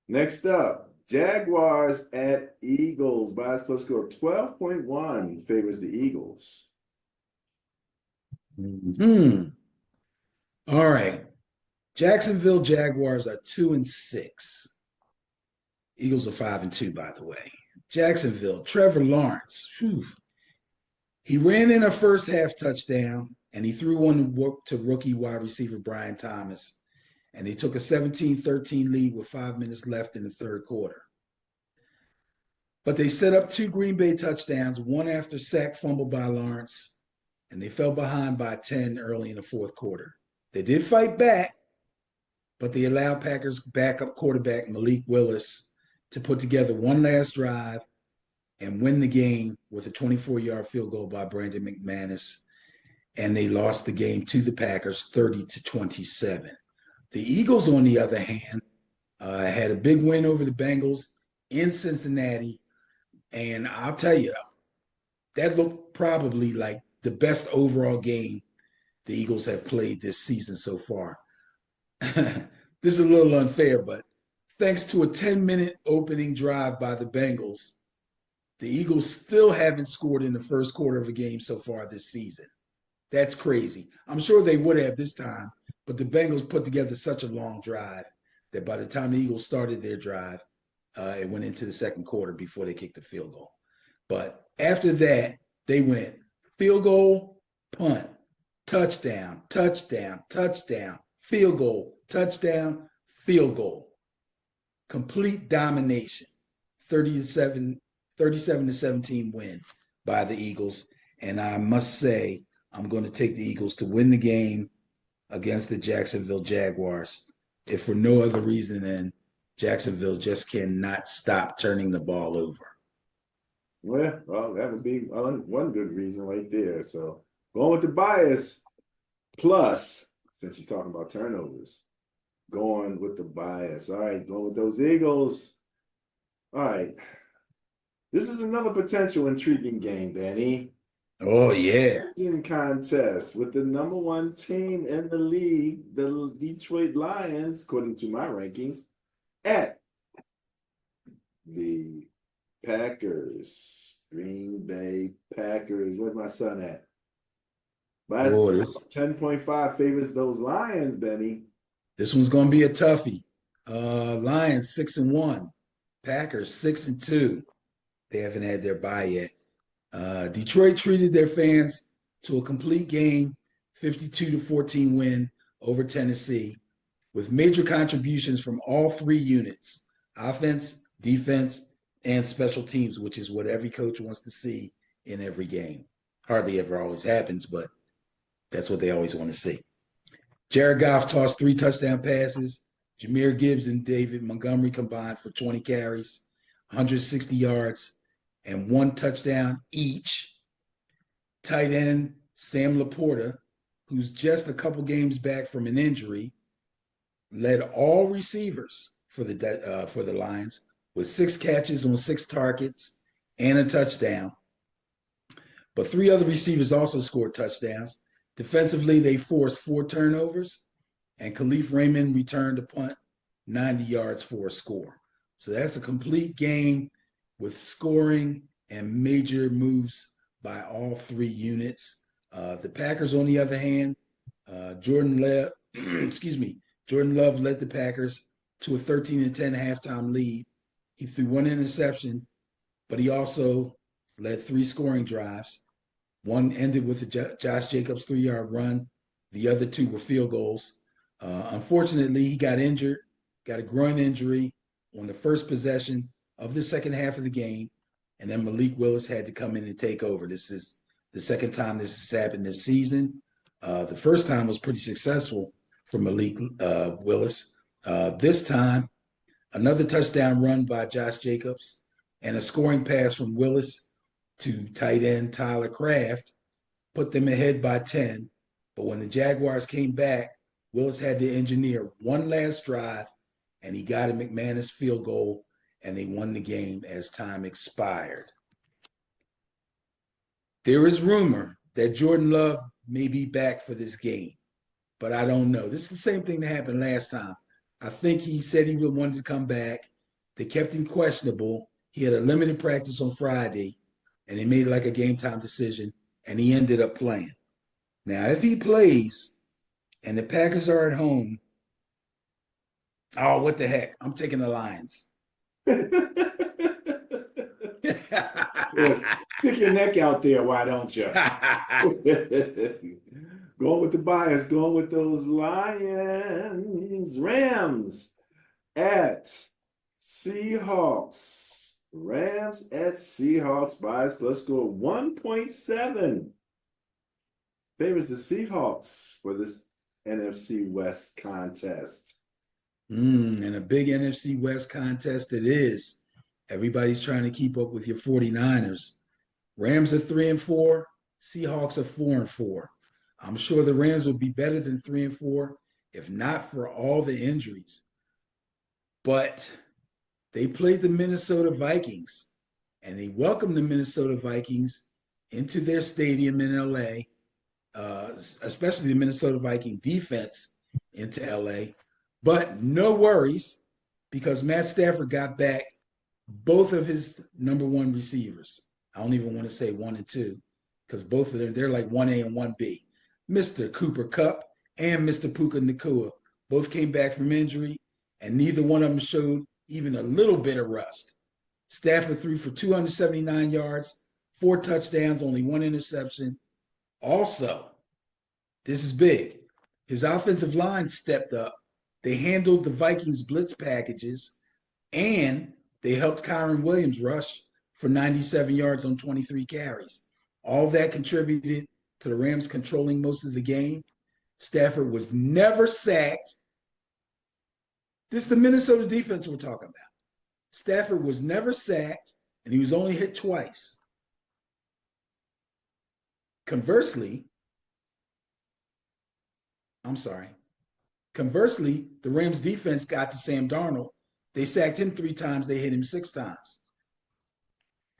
Next up, Jaguars at Eagles. Bias plus score of 12.1 favors the Eagles.
All right. Jacksonville Jaguars are 2-6. Eagles are 5-2, by the way. Jacksonville, Trevor Lawrence. Whew. He ran in a first half touchdown, and he threw one to rookie wide receiver Brian Thomas. And they took a 17-13 lead with 5 minutes left in the third quarter. But they set up 2 Green Bay touchdowns, one after sack fumble by Lawrence, and they fell behind by 10 early in the fourth quarter. They did fight back, but they allowed Packers backup quarterback Malik Willis to put together one last drive and win the game with a 24-yard field goal by Brandon McManus, and they lost the game to the Packers 30-27. The Eagles, on the other hand, had a big win over the Bengals in Cincinnati, and I'll tell you, that looked probably like the best overall game the Eagles have played this season so far. This is a little unfair, but thanks to a 10-minute opening drive by the Bengals, the Eagles still haven't scored in the first quarter of a game so far this season. That's crazy. I'm sure they would have this time, but the Bengals put together such a long drive that by the time the Eagles started their drive, it went into the second quarter before they kicked the field goal. But after that, they went field goal, punt, touchdown, touchdown, touchdown, field goal, touchdown, field goal. Complete domination. 37-17 win by the Eagles. And I must say, I'm going to take the Eagles to win the game against the Jacksonville Jaguars, if for no other reason than Jacksonville just cannot stop turning the ball over.
Well, that would be one good reason right there. So going with the bias plus, since you're talking about turnovers, going with the bias. All right, going with those Eagles. All right. This is another potential intriguing game, Danny.
Oh, yeah.
Contest with the number 1 team in the league, the Detroit Lions, according to my rankings, at the Packers, Green Bay Packers. Where's my son at? 10.5 favors those Lions, Benny.
This one's going to be a toughie. Lions 6-1, Packers 6-2. They haven't had their bye yet. Detroit treated their fans to a complete game, 52-14 win over Tennessee, with major contributions from all 3 units, offense, defense, and special teams, which is what every coach wants to see in every game. Hardly ever always happens, but that's what they always want to see. Jared Goff tossed 3 touchdown passes. Jahmyr Gibbs and David Montgomery combined for 20 carries, 160 yards, and 1 touchdown each. Tight end Sam Laporta, who's just a couple games back from an injury, led all receivers for the Lions with 6 catches on 6 targets and a touchdown. But 3 other receivers also scored touchdowns. Defensively, they forced 4 turnovers, and Khalif Raymond returned a punt 90 yards for a score. So that's a complete game with scoring and major moves by all 3 units. The Packers, on the other hand, Jordan Love led the Packers to a 13-10 halftime lead. He threw 1 interception, but he also led 3 scoring drives. One ended with a Josh Jacobs 3-yard run. The other 2 were field goals. Unfortunately, he got injured, got a groin injury on the first possession of the second half of the game, and then Malik Willis had to come in and take over. This is the second time this has happened this season. The first time was pretty successful for Malik Willis. This time, another touchdown run by Josh Jacobs and a scoring pass from Willis to tight end Tyler Kraft put them ahead by 10. But when the Jaguars came back, Willis had to engineer one last drive, and he got a McManus field goal, and they won the game as time expired. There is rumor that Jordan Love may be back for this game, but I don't know. This is the same thing that happened last time. I think he said he wanted to come back. They kept him questionable. He had a limited practice on Friday, and they made like a game time decision, and he ended up playing. Now, if he plays and the Packers are at home, oh, what the heck? I'm taking the Lions.
Well, stick your neck out there, why don't you? Going with the bias, going with those Lions. Rams at Seahawks. Rams at Seahawks. Bias plus score 1.7. Favors the Seahawks for this NFC West contest.
And a big NFC West contest it is. Everybody's trying to keep up with your 49ers. Rams are 3-4. Seahawks are 4-4. I'm sure the Rams would be better than 3-4 if not for all the injuries. But they played the Minnesota Vikings, and they welcomed the Minnesota Vikings into their stadium in LA, especially the Minnesota Viking defense into LA. But no worries, because Matt Stafford got back both of his number 1 receivers. I don't even want to say 1 and 2, because both of them, they're like 1A and 1B. Mr. Cooper Kupp and Mr. Puka Nacua both came back from injury, and neither one of them showed even a little bit of rust. Stafford threw for 279 yards, 4 touchdowns, only 1 interception. Also, this is big. His offensive line stepped up. They handled the Vikings blitz packages, and they helped Kyren Williams rush for 97 yards on 23 carries. All that contributed to the Rams controlling most of the game. Stafford was never sacked. This is the Minnesota defense we're talking about. Stafford was never sacked, and he was only hit twice. Conversely, the Rams defense got to Sam Darnold. They sacked him 3 times. They hit him 6 times.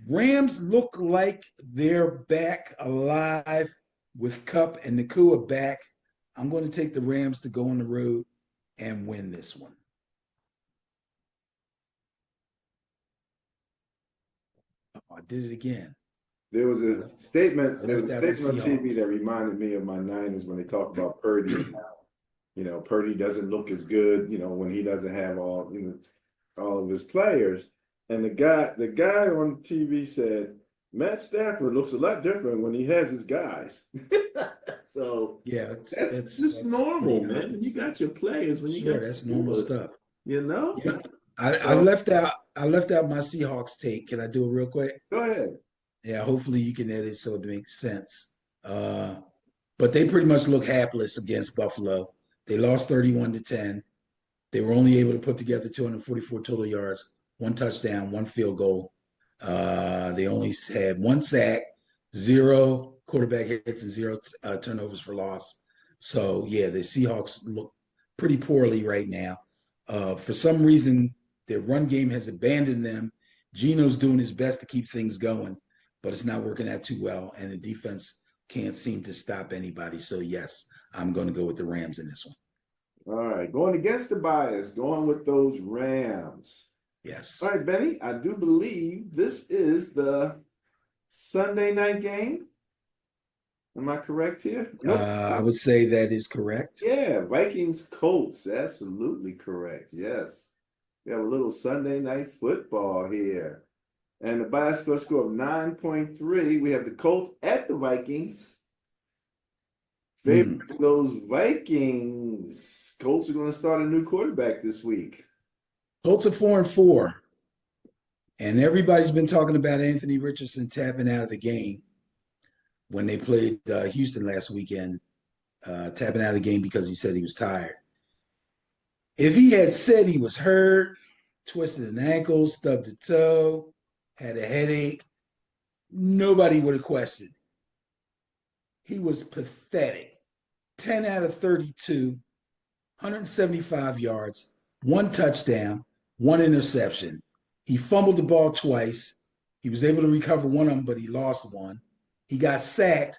Rams look like they're back alive with Kupp and Nacua back. I'm going to take the Rams to go on the road and win this one. Oh, I did it again.
There was a statement on TV that reminded me of my Niners when they talk about Purdy. Purdy doesn't look as good, when he doesn't have all of his players. And the guy on TV said, Matt Stafford looks a lot different when he has his guys. So
yeah,
that's just normal, man. You got your players when you got
that's normal stuff.
I
left out my Seahawks take. Can I do it real quick?
Go ahead.
Yeah, hopefully you can edit so it makes sense. But they pretty much look hapless against Buffalo. They lost 31-10. They were only able to put together 244 total yards one touchdown, one field goal. They only had one sack, zero quarterback hits, and zero turnovers for loss. So, yeah, the Seahawks look pretty poorly right now. For some reason, their run game has abandoned them. Geno's doing his best to keep things going, but it's not working out too well, and the defense can't seem to stop anybody. So, yes, I'm going to go with the Rams in this one.
All right, going against the bias, going with those Rams.
Yes.
All right, Benny, I do believe this is the Sunday night game. Am I correct here? Nope.
I would say that is correct.
Yeah, Vikings Colts. Absolutely correct. Yes. We have a little Sunday night football here. And the bias score of 9.3. We have the Colts at the Vikings. Favorite those Vikings. Colts are going to start a new quarterback this week.
Colts are 4-4. And everybody's been talking about Anthony Richardson tapping out of the game when they played Houston last weekend, tapping out of the game because he said he was tired. If he had said he was hurt, twisted an ankle, stubbed a toe, had a headache, nobody would have questioned. He was pathetic. 10 out of 32, 175 yards, one touchdown, one interception. He fumbled the ball twice. He was able to recover one of them, but he lost one. He got sacked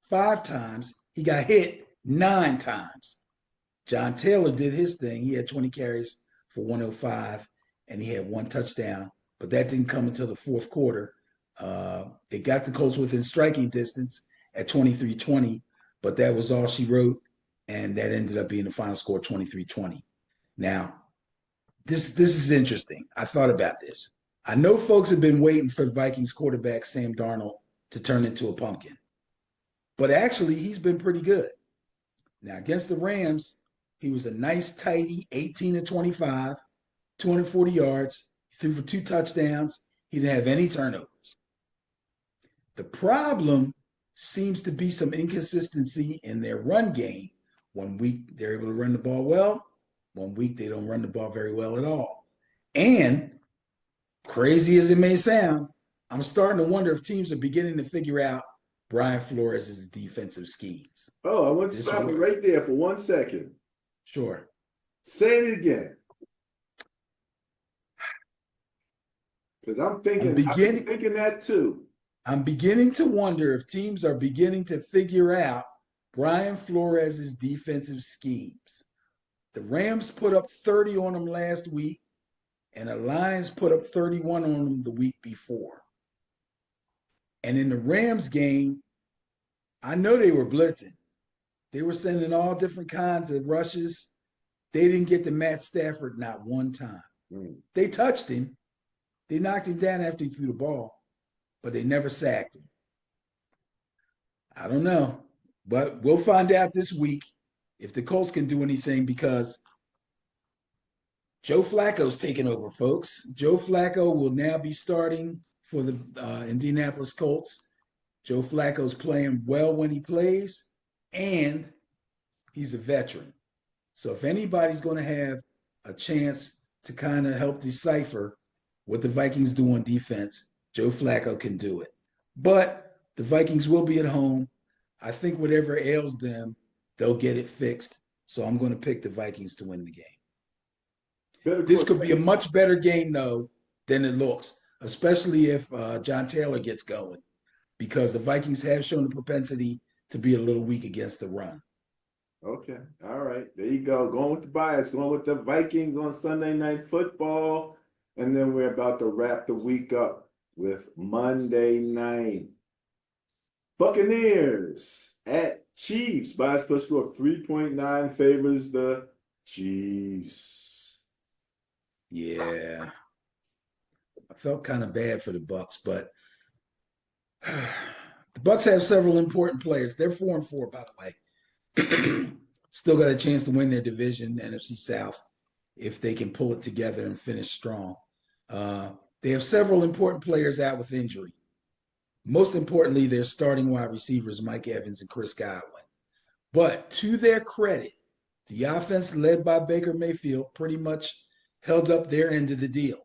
5 times. He got hit 9 times. John Taylor did his thing. He had 20 carries for 105, and he had 1 touchdown, but that didn't come until the fourth quarter. It got the Colts within striking distance at 23-20, but that was all she wrote, and that ended up being the final score, 23-20. Now, this is interesting. I thought about this. I know folks have been waiting for Vikings quarterback Sam Darnold to turn into a pumpkin, but actually he's been pretty good. Now, against the Rams, he was a nice, tidy 18-25, 240 yards, he threw for 2 touchdowns. He didn't have any turnovers. The problem seems to be some inconsistency in their run game. 1 week, they're able to run the ball well. 1 week, they don't run the ball very well at all. And crazy as it may sound, I'm starting to wonder if teams are beginning to figure out Brian Flores' defensive schemes.
Oh, I want to stop you right there for 1 second.
Sure.
Say it again. Because I'm thinking that too.
I'm beginning to wonder if teams are beginning to figure out Brian Flores' defensive schemes. The Rams put up 30 on them last week, and the Lions put up 31 on them the week before. And in the Rams game, I know they were blitzing. They were sending all different kinds of rushes. They didn't get to Matt Stafford not one time. They touched him. They knocked him down after he threw the ball, but they never sacked him. I don't know, but we'll find out this week if the Colts can do anything, because Joe Flacco's taking over, folks. Joe Flacco will now be starting for the Indianapolis Colts. Joe Flacco's playing well when he plays, and he's a veteran. So if anybody's going to have a chance to kind of help decipher what the Vikings do on defense, Joe Flacco can do it. But the Vikings will be at home. I think whatever ails them, they'll get it fixed. So I'm going to pick the Vikings to win the game. This could be a much better game, though, than it looks, especially if John Taylor gets going, because the Vikings have shown the propensity to be a little weak against the run.
Okay. All right. There you go. Going with the bias, going with the Vikings on Sunday Night Football. And then we're about to wrap the week up with Monday night. Buccaneers at Chiefs. Bias plus score of 3.9 favors the Chiefs.
Yeah. I felt kind of bad for the Bucs, but the Bucs have several important players. They're 4-4, by the way. Still got a chance to win their division, NFC South, if they can pull it together and finish strong. They have several important players out with injury. Most importantly, their starting wide receivers, Mike Evans and Chris Godwin. But to their credit, the offense led by Baker Mayfield pretty much held up their end of the deal.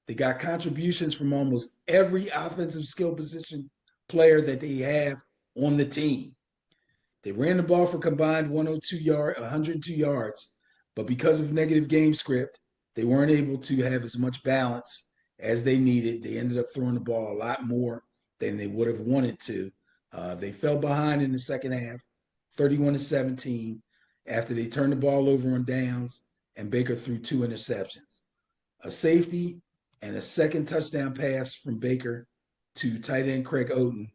They got contributions from almost every offensive skill position player that they have on the team. They ran the ball for combined 102 yards, but because of negative game script, they weren't able to have as much balance as they needed. They ended up throwing the ball a lot more than they would have wanted to. They fell behind in the second half, 31-17, after they turned the ball over on downs and Baker threw 2 interceptions. A safety and a second touchdown pass from Baker to tight end Craig Otten.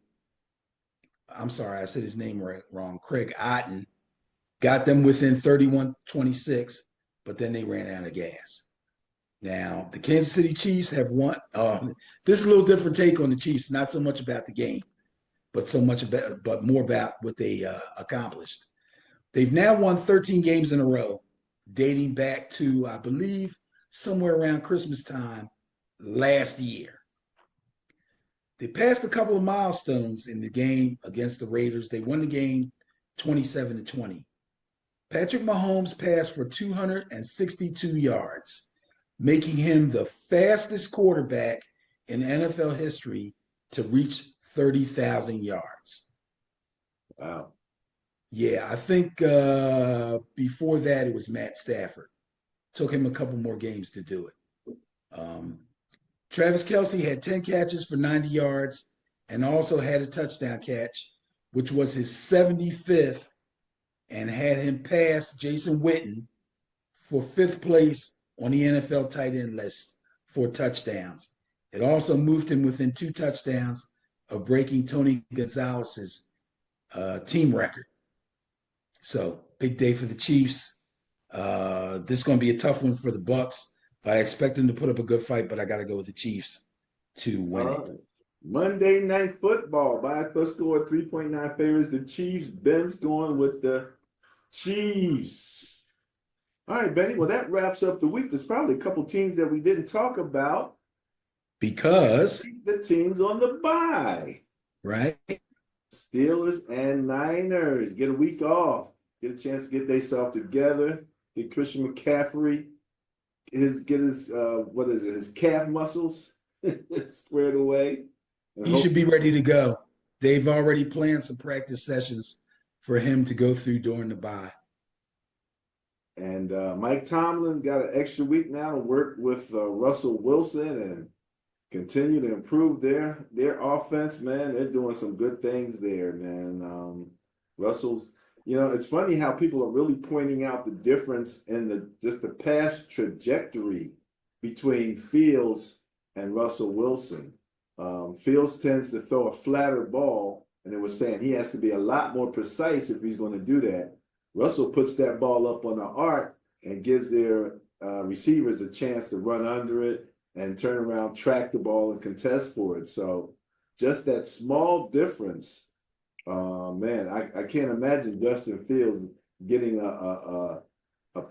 I'm sorry, I said his name wrong. Craig Otten got them within 31-26, but then they ran out of gas. Now, the Kansas City Chiefs have won. This is a little different take on the Chiefs, not so much about the game, but more about what they accomplished. They've now won 13 games in a row, dating back to, I believe, somewhere around Christmas time last year. They passed a couple of milestones in the game against the Raiders. They won the game 27-20. Patrick Mahomes passed for 262 yards, making him the fastest quarterback in NFL history to reach 30,000 yards.
Wow.
Yeah, I think before that it was Matt Stafford. Took him a couple more games to do it. Travis Kelce had 10 catches for 90 yards and also had a touchdown catch, which was his 75th, and had him pass Jason Witten for 5th place on the NFL tight end list for touchdowns. It also moved him within 2 touchdowns of breaking Tony Gonzalez's team record. So big day for the Chiefs. This is going to be a tough one for the Bucs. I expect them to put up a good fight, but I got to go with the Chiefs to win it.
Monday Night Football. Bias plus score 3.9 favors the Chiefs. Ben's going with the Chiefs. All right, Benny. Well, that wraps up the week. There's probably a couple teams that we didn't talk about
because
the teams on the bye.
Right.
Steelers and Niners get a week off. Get a chance to get themselves together. Get Christian McCaffrey his calf muscles squared away.
He should be ready to go. They've already planned some practice sessions for him to go through during the bye.
And Mike Tomlin's got an extra week now to work with Russell Wilson and continue to improve their offense, man. They're doing some good things there, man. Russell's, it's funny how people are really pointing out the difference in the past trajectory between Fields and Russell Wilson. Fields tends to throw a flatter ball, and it was saying he has to be a lot more precise if he's going to do that. Russell puts that ball up on the arc and gives their receivers a chance to run under it and turn around, track the ball, and contest for it. So just that small difference, man, I can't imagine Justin Fields getting a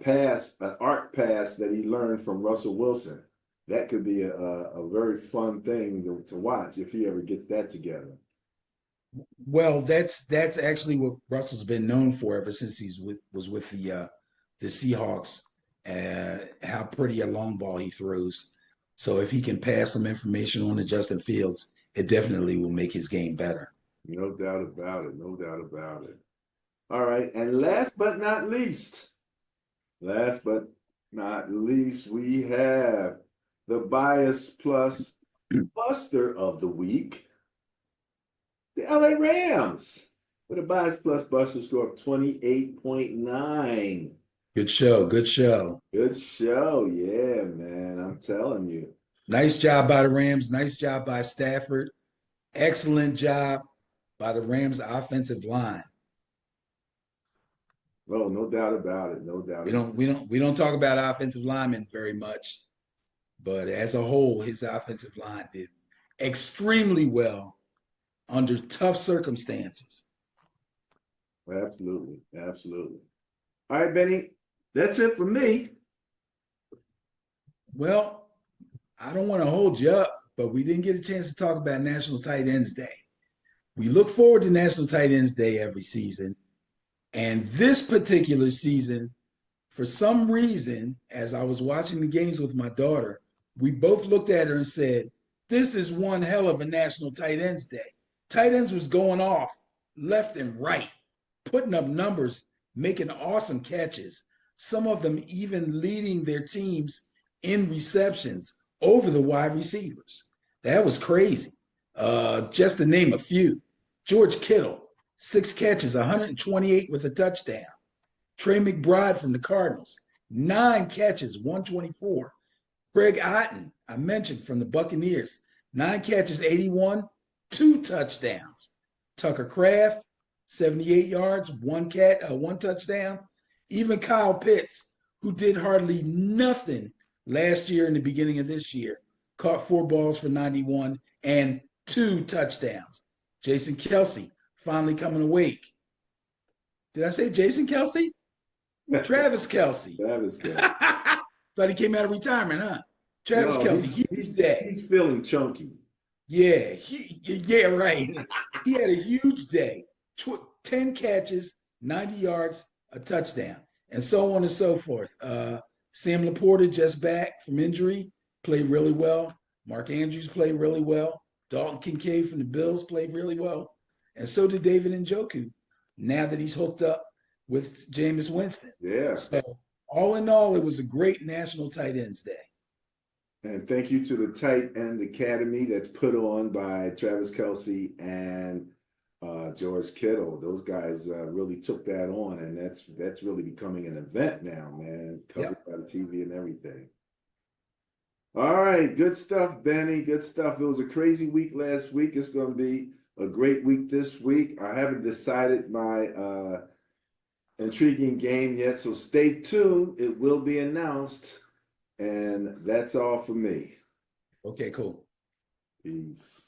pass, an arc pass that he learned from Russell Wilson. That could be a very fun thing to watch if he ever gets that together.
Well, that's actually what Russell's been known for ever since he was with the Seahawks, how pretty a long ball he throws. So if he can pass some information on to Justin Fields, it definitely will make his game better.
No doubt about it. No doubt about it. All right. And last but not least, we have the Bias Plus Buster of the Week, the LA Rams, with a Bias Plus Buster score of 28.9.
Good show. Good show.
Good show. Yeah, man. I'm telling you.
Nice job by the Rams. Nice job by Stafford. Excellent job by the Rams offensive line.
Oh, no doubt about it. No doubt.
We don't talk about offensive linemen very much, but as a whole, his offensive line did extremely well under tough circumstances.
Absolutely. Absolutely. All right, Benny. That's it for me.
Well, I don't want to hold you up, but we didn't get a chance to talk about National Tight Ends Day. We look forward to National Tight Ends Day every season. And this particular season, for some reason, as I was watching the games with my daughter, We both looked at her and said, this is one hell of a National Tight Ends Day. Tight ends was going off left and right, putting up numbers, making awesome catches, some of them even leading their teams in receptions over the wide receivers. That was crazy. Just to name a few. George Kittle, 6 catches, 128 with a touchdown. Trey McBride from the Cardinals, 9 catches, 124. Greg Otten, I mentioned from the Buccaneers, 9 catches, 81, 2 touchdowns. Tucker Kraft, 78 yards, one touchdown. Even Kyle Pitts, who did hardly nothing last year and the beginning of this year, caught 4 balls for 91 and 2 touchdowns. Jason Kelce finally coming awake. Did I say Jason Kelce? Travis Kelce.
Travis Kelce.
Thought he came out of retirement, huh? Travis Kelce, huge day.
He's feeling chunky.
Yeah, right. He had a huge day. 10 catches, 90 yards, a touchdown, and so on and so forth. Sam Laporta just back from injury, played really well. Mark Andrews played really well. Dalton Kincaid from the Bills played really well. And so did David Njoku, now that he's hooked up with Jameis Winston.
Yeah.
So all in all, it was a great National Tight Ends Day.
And thank you to the Tight End Academy that's put on by Travis Kelce and George Kittle. Those guys really took that on, and that's really becoming an event now, man, covered by the TV and everything. All right, good stuff, Benny. Good stuff. It was a crazy week last week. It's going to be a great week this week. I haven't decided my intriguing game yet, so stay tuned. It will be announced. And that's all for me.
Okay, cool.
Peace.